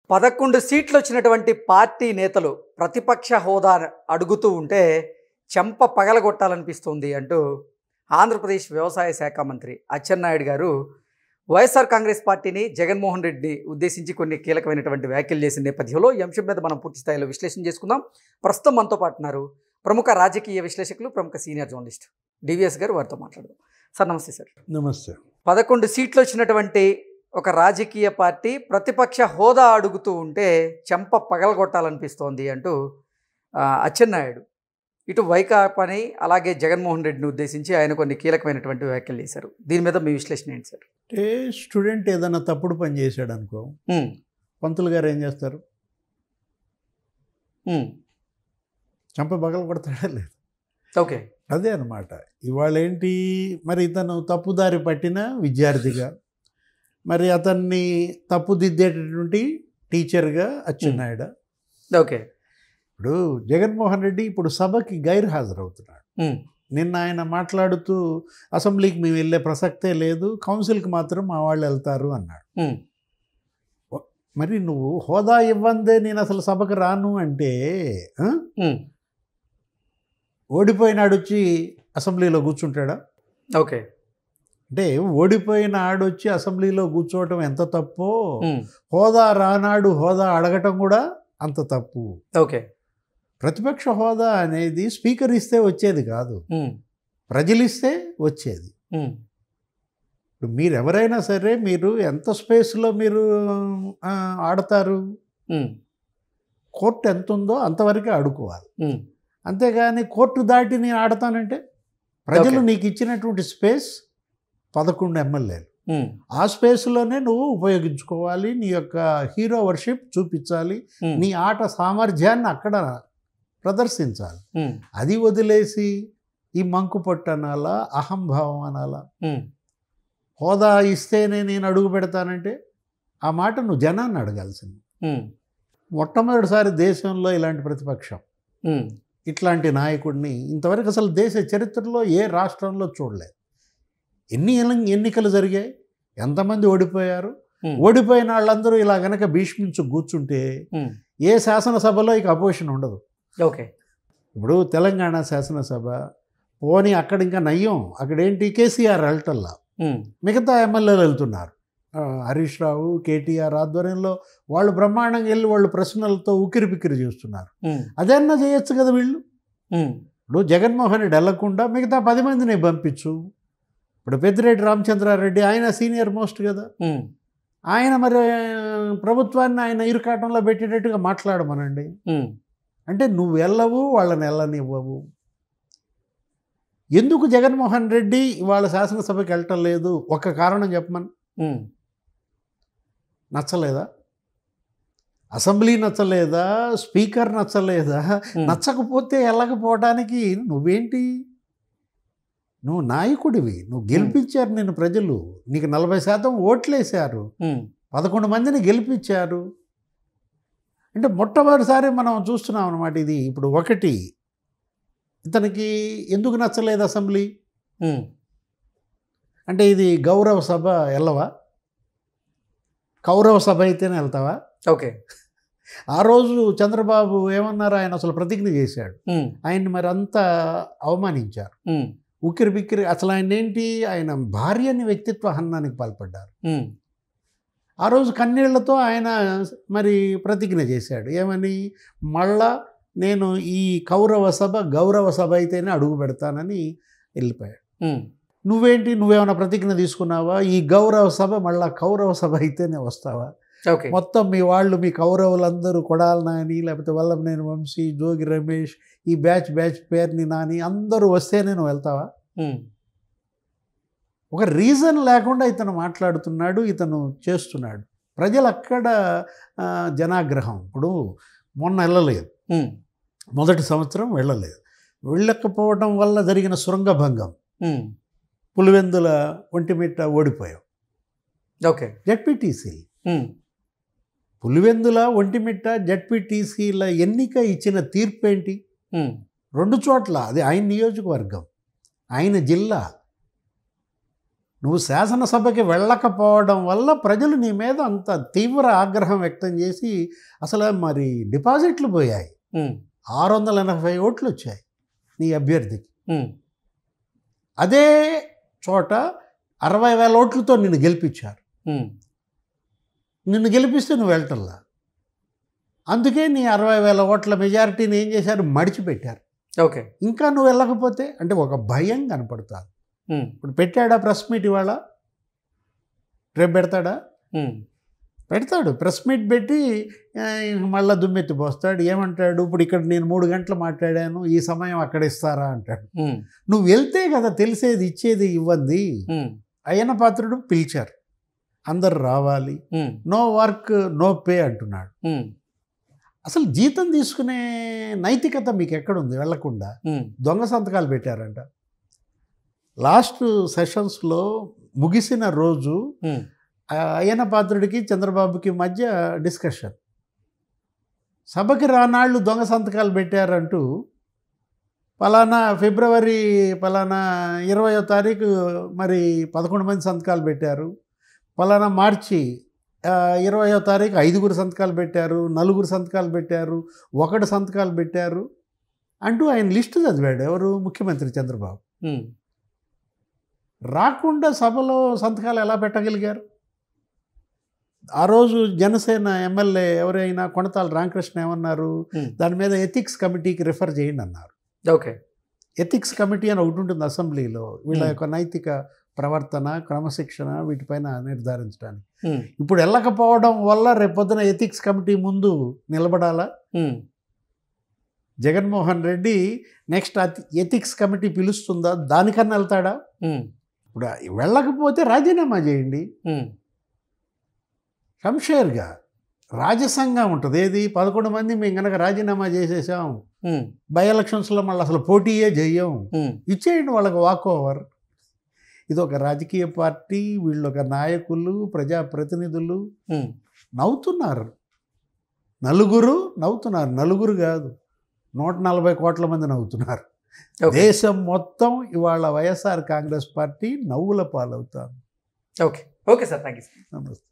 11 సీట్లు వచ్చినటువంటి పార్టీ నేతలు ప్రతిపక్ష హోదా అడుగుతూ ఉంటే చెంప పగలగొట్టాలనిపిస్తుంది అంటూ ఆంధ్రప్రదేశ్ వ్యవసాయ శాఖ మంత్రి అచ్చెన్నాయుడు గారు వైఎస్ఆర్ కాంగ్రెస్ పార్టీని జగన్మోహన్ రెడ్డి ఉద్దేశించి కొన్ని కీలకమైనటువంటి వ్యాఖ్యలు చేసిన నేపథ్యంలో ఈ అంశం మీద మనం పూర్తి స్థాయిలో విశ్లేషణ చేసుకుందాం. ప్రస్తుతం మనతో పాటు ఉన్నారు ప్రముఖ రాజకీయ విశ్లేషకులు, ప్రముఖ సీనియర్ జర్నలిస్ట్ డివిఎస్ గారు. వారితో మాట్లాడదాం. సార్ నమస్తే. సార్ నమస్తే. 11 సీట్లు వచ్చినటువంటి ఒక రాజకీయ పార్టీ ప్రతిపక్ష హోదా అడుగుతూ ఉంటే చెంప పగలగొట్టాలనిపిస్తోంది అంటూ అచ్చెన్నాయుడు ఇటు వైకాపాని అలాగే జగన్మోహన్ రెడ్డిని ఉద్దేశించి ఆయన కొన్ని కీలకమైనటువంటి వ్యాఖ్యలు చేశారు. దీని మీద మీ విశ్లేషణ ఏంటి సార్? అంటే స్టూడెంట్ ఏదైనా తప్పుడు పని చేశాడు అనుకో, పంతులు గారు ఏం చేస్తారు? చెంప పగల కొడతాడా? లేదు. ఓకే, అదే అనమాట. ఇవాళ ఏంటి మరి, ఇతను తప్పుదారి పట్టిన విద్యార్థిగా, మరి అతన్ని తప్పుదిద్దేటటువంటి టీచర్గా అచ్చెన్నాయుడు. ఓకే. ఇప్పుడు జగన్మోహన్ రెడ్డి ఇప్పుడు సభకి గైర్హాజరవుతున్నాడు. నిన్న ఆయన మాట్లాడుతూ అసెంబ్లీకి మేము వెళ్ళే ప్రసక్తే లేదు, కౌన్సిల్కి మాత్రం మా వాళ్ళు వెళ్తారు అన్నాడు. మరి నువ్వు హోదా ఇవ్వందే నేను అసలు సభకు రాను అంటే ఓడిపోయినాడు వచ్చి అసెంబ్లీలో కూర్చుంటాడా? ఓకే. అంటే ఓడిపోయిన ఆడొచ్చి అసెంబ్లీలో కూర్చోవటం ఎంత తప్పో, హోదా రానాడు హోదా అడగటం కూడా అంత తప్పు. ఓకే. ప్రతిపక్ష హోదా అనేది స్పీకర్ ఇస్తే వచ్చేది కాదు, ప్రజలు ఇస్తే వచ్చేది. ఇప్పుడు మీరు ఎవరైనా సరే, మీరు ఎంత స్పేస్లో మీరు ఆడతారు, కోర్టు ఎంత ఉందో అంతవరకే ఆడుకోవాలి. అంతేగాని కోర్టు దాటి నేను ఆడతానంటే, ప్రజలు నీకు ఇచ్చినటువంటి స్పేస్ 11 ఎమ్మెల్యేలు, ఆ స్పేస్లోనే నువ్వు ఉపయోగించుకోవాలి, నీ యొక్క హీరో వర్షిప్ చూపించాలి, నీ ఆట సామర్థ్యాన్ని అక్కడ ప్రదర్శించాలి. అది వదిలేసి ఈ మంకు పట్టు అనాలా, అహంభావం అనాలా, హోదా ఇస్తేనే నేను అడుగు పెడతానంటే ఆ మాట నువ్వు జనాన్ని అడగాల్సింది. మొట్టమొదటిసారి దేశంలో ఇలాంటి ప్రతిపక్షం, ఇట్లాంటి నాయకుడిని ఇంతవరకు అసలు దేశ చరిత్రలో ఏ రాష్ట్రంలో చూడలేదు. ఎన్ని ఎన్నికలు జరిగాయి, ఎంతమంది ఓడిపోయారు, ఓడిపోయిన వాళ్ళందరూ ఇలా గనక భీష్మించు కూర్చుంటే ఏ శాసనసభలో ఇక అపోజిషన్ ఉండదు. ఓకే. ఇప్పుడు తెలంగాణ శాసనసభ పోనీ అక్కడ ఇంకా నయ్యం, అక్కడేంటి కేసీఆర్ వెళ్ళటల్లా, మిగతా ఎమ్మెల్యేలు వెళ్తున్నారు. హరీష్ రావు, కేటీఆర్ ఆధ్వర్యంలో వాళ్ళు బ్రహ్మాండంగా వెళ్ళి వాళ్ళు ప్రశ్నలతో ఉక్కిరి పిక్కిరి చేస్తున్నారు. అదన్నా చేయొచ్చు కదా వీళ్ళు. ఇప్పుడు జగన్మోహన్ రెడ్డి వెళ్లకుండా మిగతా 10 మందిని పంపించు. ఇప్పుడు పెద్దిరెడ్డి రామచంద్రారెడ్డి ఆయన సీనియర్ మోస్ట్ కదా, ఆయన మరి ప్రభుత్వాన్ని ఆయన ఇరుకాటంలో పెట్టేటట్టుగా మాట్లాడమనండి. అంటే నువ్వు వెళ్ళవు, వాళ్ళని వెళ్ళనివ్వవు. ఎందుకు జగన్మోహన్ రెడ్డి ఇవాళ శాసనసభకి వెళ్ళటం లేదు? ఒక కారణం చెప్పమని. నచ్చలేదా? అసెంబ్లీ నచ్చలేదా? స్పీకర్ నచ్చలేదా? నచ్చకపోతే వెళ్ళకపోవడానికి నువ్వేంటి? నువ్వు నాయకుడివి, నువ్వు గెలిపించారు నిన్ను ప్రజలు, నీకు 40% ఓట్లేశారు, 11 మందిని గెలిపించారు. అంటే మొట్టమొదటిసారి మనం చూస్తున్నాం అన్నమాట ఇది. ఇప్పుడు ఒకటి, ఇతనికి ఎందుకు నచ్చలేదు అసెంబ్లీ అంటే, ఇది గౌరవ సభ వెళ్ళవా? కౌరవ సభ అయితేనే వెళ్తావా? ఓకే. ఆ రోజు చంద్రబాబు ఏమన్నారు, ఆయన అసలు ప్రతిజ్ఞ చేశాడు, ఆయన్ని మరి అంతా అవమానించారు, ఉక్కిరి బిక్కిరి. అసలు ఆయన ఏంటి, ఆయన భార్యని వ్యక్తిత్వ హననానికి పాల్పడ్డారు. ఆ రోజు కన్నీళ్లతో ఆయన మరి ప్రతిజ్ఞ చేశాడు, ఏమని, మళ్ళా నేను ఈ కౌరవ సభ గౌరవ సభ అయితేనే అడుగు పెడతానని వెళ్ళిపోయాడు. నువ్వేంటి, నువ్వేమైనా ప్రతిజ్ఞ తీసుకున్నావా? ఈ గౌరవ సభ మళ్ళా కౌరవ సభ అయితేనే వస్తావా? మొత్తం మీ వాళ్ళు, మీ కౌరవులందరూ కొడాలి నాని, లేకపోతే వల్లభనేని వంశీ, జోగి రమేష్, ఈ బ్యాచ్ పేరుని నాని అందరూ వస్తేనే నువ్వు వెళ్తావా? ఒక రీజన్ లేకుండా ఇతను మాట్లాడుతున్నాడు, ఇతను చేస్తున్నాడు. ప్రజలు అక్కడ జనాగ్రహం. ఇప్పుడు మొన్న వెళ్ళలేదు, మొదటి సంవత్సరం వెళ్ళలేదు, వెళ్ళకపోవడం వల్ల జరిగిన శృంగభంగం, పులివెందుల ఒంటిమిట్ట ఓడిపోయాం. ఓకే. జెడ్పీటీసీ, పులివెందుల ఒంటిమిట్ట జెడ్పీటీసీల ఎన్నిక ఇచ్చిన తీర్పు ఏంటి? 2 చోట్ల, అది ఆయన నియోజకవర్గం, ఆయన జిల్లా. నువ్వు శాసనసభకి వెళ్ళకపోవడం వల్ల ప్రజలు నీ మీద అంత తీవ్ర ఆగ్రహం వ్యక్తం చేసి అసలు మరి డిపాజిట్లు పోయాయి. 680 ఓట్లు వచ్చాయి నీ అభ్యర్థికి. అదే చోట 60,000 ఓట్లతో నిన్ను గెలిపించారు. నిన్ను గెలిపిస్తే నువ్వు వెళ్ళటల్లా. అందుకే నీ 60,000 ఓట్ల మెజారిటీని ఏం చేశారు, మడిచిపెట్టారు. ఓకే, ఇంకా నువ్వు వెళ్ళకపోతే అంటే ఒక భయం కనపడుతుంది. ఇప్పుడు పెట్టాడా ప్రెస్ మీట్ ఇవాళ? రేపు పెడతాడా? పెడతాడు. ప్రెస్ మీట్ పెట్టి మళ్ళీ దుమ్మెత్తి పోస్తాడు. ఏమంటాడు, ఇప్పుడు ఇక్కడ నేను 3 గంటలు మాట్లాడాను, ఈ సమయం అక్కడ ఇస్తారా అంటాడు. నువ్వు వెళ్తే కదా తెలిసేది, ఇచ్చేది ఇవ్వండి. అయ్యన్న పాత్రుడు పిలిచారు, అందరు రావాలి, నో వర్క్ నో పే అంటున్నాడు. అసలు జీతం తీసుకునే నైతికత మీకు ఎక్కడుంది? వెళ్లకుండా దొంగ సంతకాలు పెట్టారంట. లాస్ట్ సెషన్స్లో ముగిసిన రోజు అయ్యన్న పాత్రుడికి చంద్రబాబుకి మధ్య డిస్కషన్. సభకి రానాళ్ళు దొంగ సంతకాలు పెట్టారంటూ పలానా ఫిబ్రవరి పలానా 20వ తారీఖు మరి 11 మంది సంతకాలు పెట్టారు, పలానా మార్చి 20వ తారీఖు 5 సంతకాలు పెట్టారు, 4 సంతకాలు పెట్టారు, 1 సంతకాలు పెట్టారు అంటూ ఆయన లిస్టు చదివాడు. ఎవరు? ముఖ్యమంత్రి చంద్రబాబు. రాకుండా సభలో సంతకాలు ఎలా పెట్టగలిగారు? ఆ రోజు జనసేన ఎమ్మెల్యే ఎవరైనా కొణతాల రామకృష్ణ ఏమన్నారు, దాని మీద ఎథిక్స్ కమిటీకి రిఫర్ చేయండి అన్నారు. ఓకే, ఎథిక్స్ కమిటీ అని ఒకటి ఉంటుంది అసెంబ్లీలో, వీళ్ళ యొక్క నైతిక ప్రవర్తన, క్రమశిక్షణ వీటిపైన నిర్ధారించడానికి. ఇప్పుడు వెళ్ళకపోవడం వల్ల రేపొద్దున ఎథిక్స్ కమిటీ ముందు నిలబడాలా? Jaganmohan Reddy next ethics committee పిలుస్తుందా, దానికన్నా వెళ్తాడా? ఇప్పుడు వెళ్ళకపోతే రాజీనామా చేయండి. షంషేర్గా రాజసంగా ఉంటుంది. ఏది 11 మంది మేము కనుక రాజీనామా చేసేసాం, బై ఎలక్షన్స్లో మళ్ళీ అసలు పోటీయే చెయ్యం, ఇచ్చేయండి వాళ్ళకి వాక్ ఓవర్. ఇది ఒక రాజకీయ పార్టీ, వీళ్ళొక నాయకులు, ప్రజాప్రతినిధులు నవ్వుతున్నారు. నలుగురు కాదు, 140 కోట్ల మంది నవ్వుతున్నారు. దేశం మొత్తం ఇవాళ వైఎస్ఆర్ కాంగ్రెస్ పార్టీ నవ్వుల పాలవుతారు. Okay, okay sir, thank you. నమస్తే.